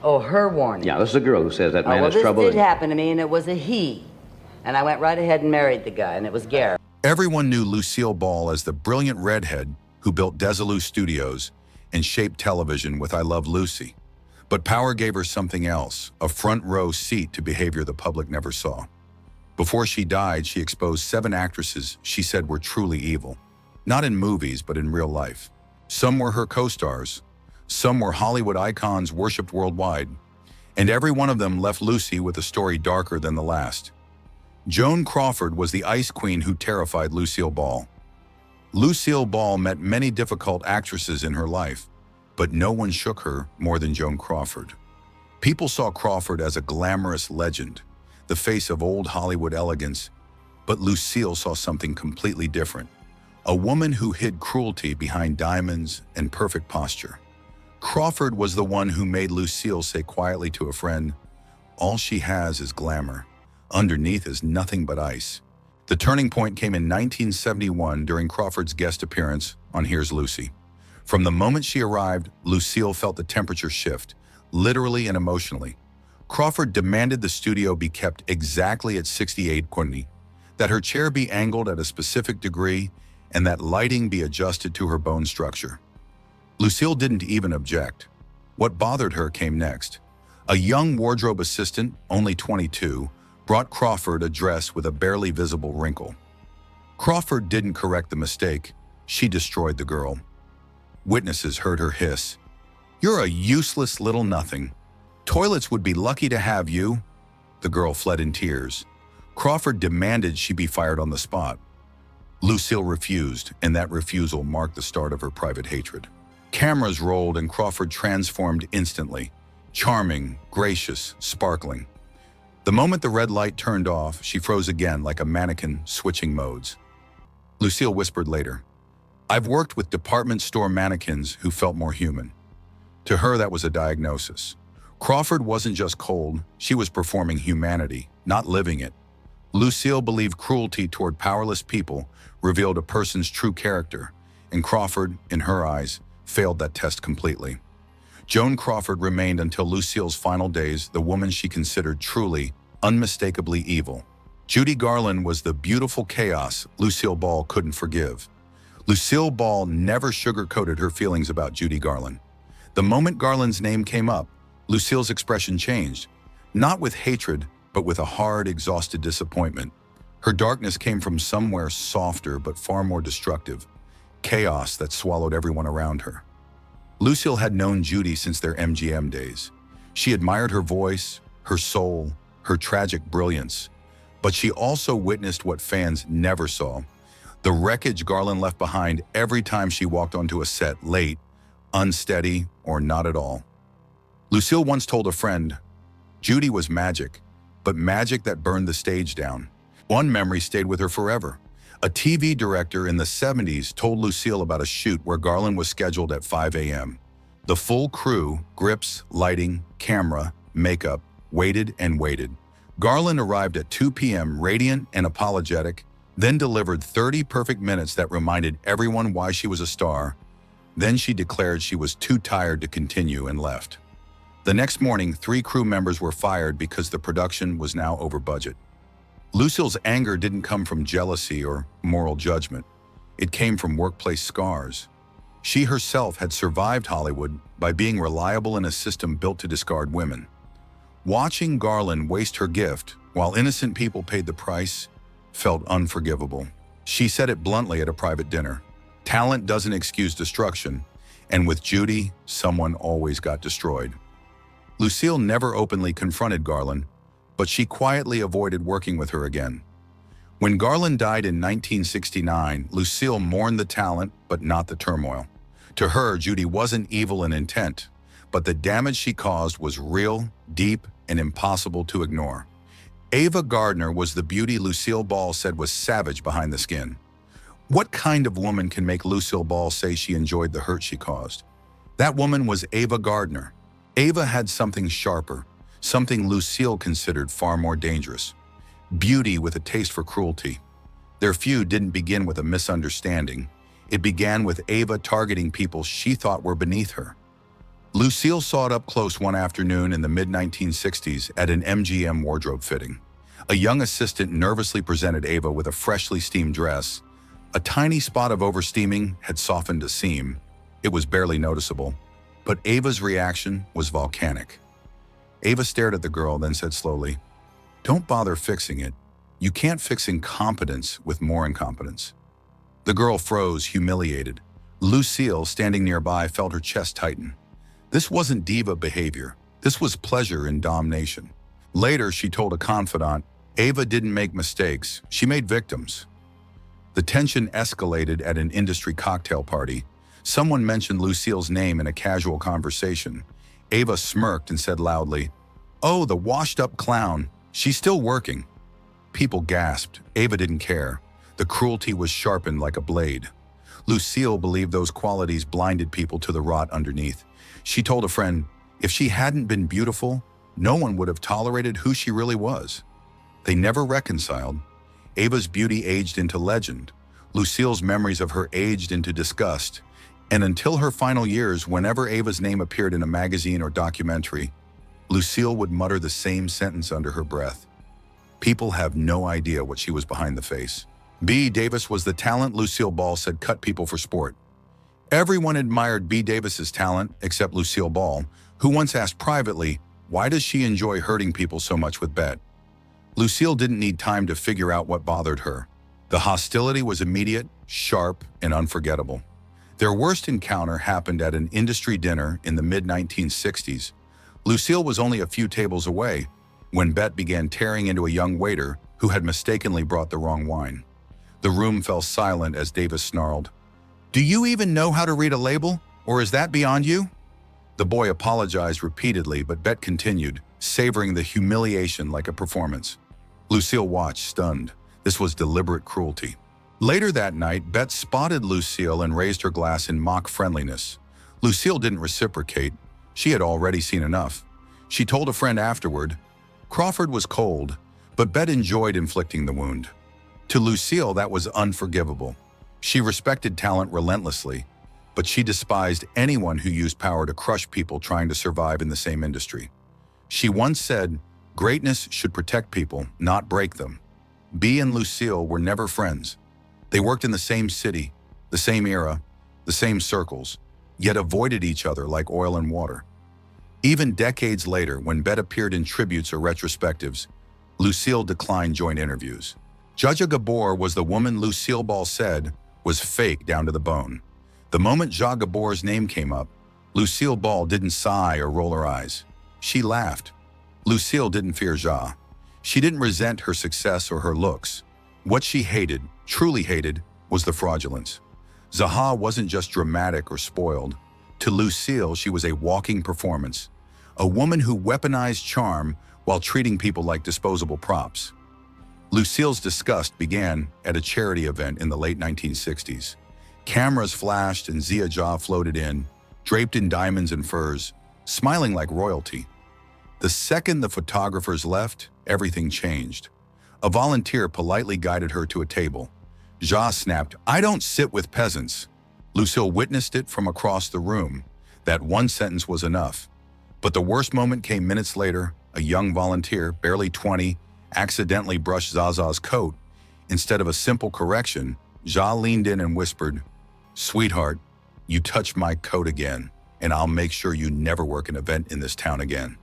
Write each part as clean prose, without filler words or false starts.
Oh, her warning. Yeah, this is a girl who says that man well, has trouble. This did happen to me, and it was a he. And I went right ahead and married the guy, and it was Gary. Everyone knew Lucille Ball as the brilliant redhead who built Desilu Studios and shaped television with I Love Lucy. But power gave her something else, a front row seat to behavior the public never saw. Before she died, she exposed 7 actresses she said were truly evil. Not in movies, but in real life. Some were her co-stars. Some were Hollywood icons worshipped worldwide. And every one of them left Lucy with a story darker than the last. Joan Crawford was the ice queen who terrified Lucille Ball. Lucille Ball met many difficult actresses in her life, but no one shook her more than Joan Crawford. People saw Crawford as a glamorous legend, the face of old Hollywood elegance, but Lucille saw something completely different. A woman who hid cruelty behind diamonds and perfect posture. Crawford was the one who made Lucille say quietly to a friend, "All she has is glamour. Underneath is nothing but ice." The turning point came in 1971 during Crawford's guest appearance on Here's Lucy. From the moment she arrived, Lucille felt the temperature shift, literally and emotionally. Crawford demanded the studio be kept exactly at 68 Quinty, that her chair be angled at a specific degree, and that lighting be adjusted to her bone structure. Lucille didn't even object. What bothered her came next. A young wardrobe assistant, only 22, brought Crawford a dress with a barely visible wrinkle. Crawford didn't correct the mistake. She destroyed the girl. Witnesses heard her hiss, "You're a useless little nothing. Toilets would be lucky to have you." The girl fled in tears. Crawford demanded she be fired on the spot. Lucille refused, and that refusal marked the start of her private hatred. Cameras rolled and Crawford transformed instantly. Charming, gracious, sparkling. The moment the red light turned off, she froze again like a mannequin switching modes. Lucille whispered later, "I've worked with department store mannequins who felt more human." To her, that was a diagnosis. Crawford wasn't just cold, she was performing humanity, not living it. Lucille believed cruelty toward powerless people revealed a person's true character, and Crawford, in her eyes, failed that test completely. Joan Crawford remained until Lucille's final days the woman she considered truly, unmistakably evil. Judy Garland was the beautiful chaos Lucille Ball couldn't forgive. Lucille Ball never sugarcoated her feelings about Judy Garland. The moment Garland's name came up, Lucille's expression changed, not with hatred, but with a hard, exhausted disappointment. Her darkness came from somewhere softer but far more destructive, chaos that swallowed everyone around her. Lucille had known Judy since their MGM days. She admired her voice, her soul, her tragic brilliance, but she also witnessed what fans never saw, the wreckage Garland left behind every time she walked onto a set late, unsteady, or not at all. Lucille once told a friend, "Judy was magic, but magic that burned the stage down." One memory stayed with her forever. A TV director in the 70s told Lucille about a shoot where Garland was scheduled at 5 a.m. The full crew, grips, lighting, camera, makeup, waited and waited. Garland arrived at 2 p.m. radiant and apologetic, then delivered 30 perfect minutes that reminded everyone why she was a star. Then she declared she was too tired to continue and left. The next morning, 3 crew members were fired because the production was now over budget. Lucille's anger didn't come from jealousy or moral judgment. It came from workplace scars. She herself had survived Hollywood by being reliable in a system built to discard women. Watching Garland waste her gift while innocent people paid the price felt unforgivable. She said it bluntly at a private dinner. Talent doesn't excuse destruction, and with Judy, someone always got destroyed. Lucille never openly confronted Garland, but she quietly avoided working with her again. When Garland died in 1969, Lucille mourned the talent, but not the turmoil. To her, Judy wasn't evil in intent, but the damage she caused was real, deep, and impossible to ignore. Ava Gardner was the beauty Lucille Ball said was savage behind the skin. What kind of woman can make Lucille Ball say she enjoyed the hurt she caused? That woman was Ava Gardner. Ava had something sharper, something Lucille considered far more dangerous. Beauty with a taste for cruelty. Their feud didn't begin with a misunderstanding. It began with Ava targeting people she thought were beneath her. Lucille saw it up close one afternoon in the mid-1960s at an MGM wardrobe fitting. A young assistant nervously presented Ava with a freshly steamed dress. A tiny spot of oversteaming had softened a seam. It was barely noticeable, but Ava's reaction was volcanic. Ava stared at the girl, then said slowly, "Don't bother fixing it. You can't fix incompetence with more incompetence." The girl froze, humiliated. Lucille, standing nearby, felt her chest tighten. This wasn't diva behavior. This was pleasure in domination. Later, she told a confidant, Ava didn't make mistakes. She made victims. The tension escalated at an industry cocktail party. Someone mentioned Lucille's name in a casual conversation. Ava smirked and said loudly, "Oh, the washed-up clown. She's still working." People gasped. Ava didn't care. The cruelty was sharpened like a blade. Lucille believed those qualities blinded people to the rot underneath. She told a friend, if she hadn't been beautiful, no one would have tolerated who she really was. They never reconciled. Ava's beauty aged into legend. Lucille's memories of her aged into disgust. And until her final years, whenever Ava's name appeared in a magazine or documentary, Lucille would mutter the same sentence under her breath. People have no idea what she was behind the face. B. Davis was the talent Lucille Ball said cut people for sport. Everyone admired B. Davis's talent except Lucille Ball, who once asked privately, why does she enjoy hurting people so much with Bet? Lucille didn't need time to figure out what bothered her. The hostility was immediate, sharp, and unforgettable. Their worst encounter happened at an industry dinner in the mid-1960s. Lucille was only a few tables away when Bet began tearing into a young waiter who had mistakenly brought the wrong wine. The room fell silent as Davis snarled, "Do you even know how to read a label, or is that beyond you?" The boy apologized repeatedly, but Bet continued, savoring the humiliation like a performance. Lucille watched, stunned. This was deliberate cruelty. Later that night, Bet spotted Lucille and raised her glass in mock friendliness. Lucille didn't reciprocate. She had already seen enough. She told a friend afterward, Crawford was cold, but Bet enjoyed inflicting the wound. To Lucille, that was unforgivable. She respected talent relentlessly, but she despised anyone who used power to crush people trying to survive in the same industry. She once said, greatness should protect people, not break them. B and Lucille were never friends. They worked in the same city, the same era, the same circles, yet avoided each other like oil and water. Even decades later, when Bet appeared in tributes or retrospectives, Lucille declined joint interviews. Jaja Gabor was the woman Lucille Ball said was fake down to the bone. The moment Jaja Gabor's name came up, Lucille Ball didn't sigh or roll her eyes. She laughed. Lucille didn't fear Jaja. She didn't resent her success or her looks. What she hated, truly hated, was the fraudulence. Zaha wasn't just dramatic or spoiled. To Lucille, she was a walking performance, a woman who weaponized charm while treating people like disposable props. Lucille's disgust began at a charity event in the late 1960s. Cameras flashed and Zia Jah floated in, draped in diamonds and furs, smiling like royalty. The second the photographers left, everything changed. A volunteer politely guided her to a table. Jah snapped, "I don't sit with peasants." Lucille witnessed it from across the room. That one sentence was enough. But the worst moment came minutes later. A young volunteer, barely 20, accidentally brushed Zaza's coat. Instead of a simple correction, Jah leaned in and whispered, "Sweetheart, you touch my coat again, and I'll make sure you never work an event in this town again."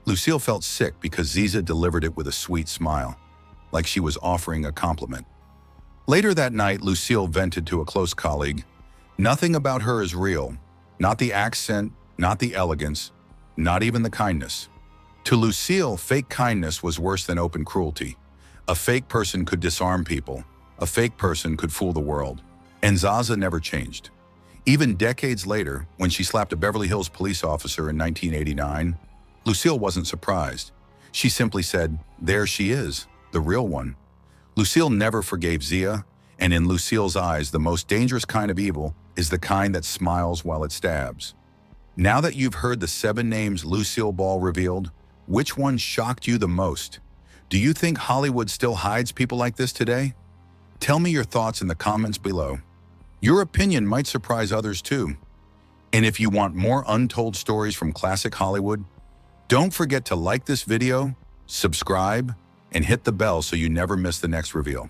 Lucille felt sick because Ziza delivered it with a sweet smile, like she was offering a compliment. Later that night, Lucille vented to a close colleague, "Nothing about her is real. Not the accent, not the elegance, not even the kindness." To Lucille, fake kindness was worse than open cruelty. A fake person could disarm people. A fake person could fool the world. And Zaza never changed. Even decades later, when she slapped a Beverly Hills police officer in 1989, Lucille wasn't surprised. She simply said, "There she is, the real one." Lucille never forgave Zia, and in Lucille's eyes, the most dangerous kind of evil is the kind that smiles while it stabs. Now that you've heard the 7 names Lucille Ball revealed, which one shocked you the most? Do you think Hollywood still hides people like this today? Tell me your thoughts in the comments below. Your opinion might surprise others too. And if you want more untold stories from classic Hollywood, don't forget to like this video, subscribe, and hit the bell so you never miss the next reveal.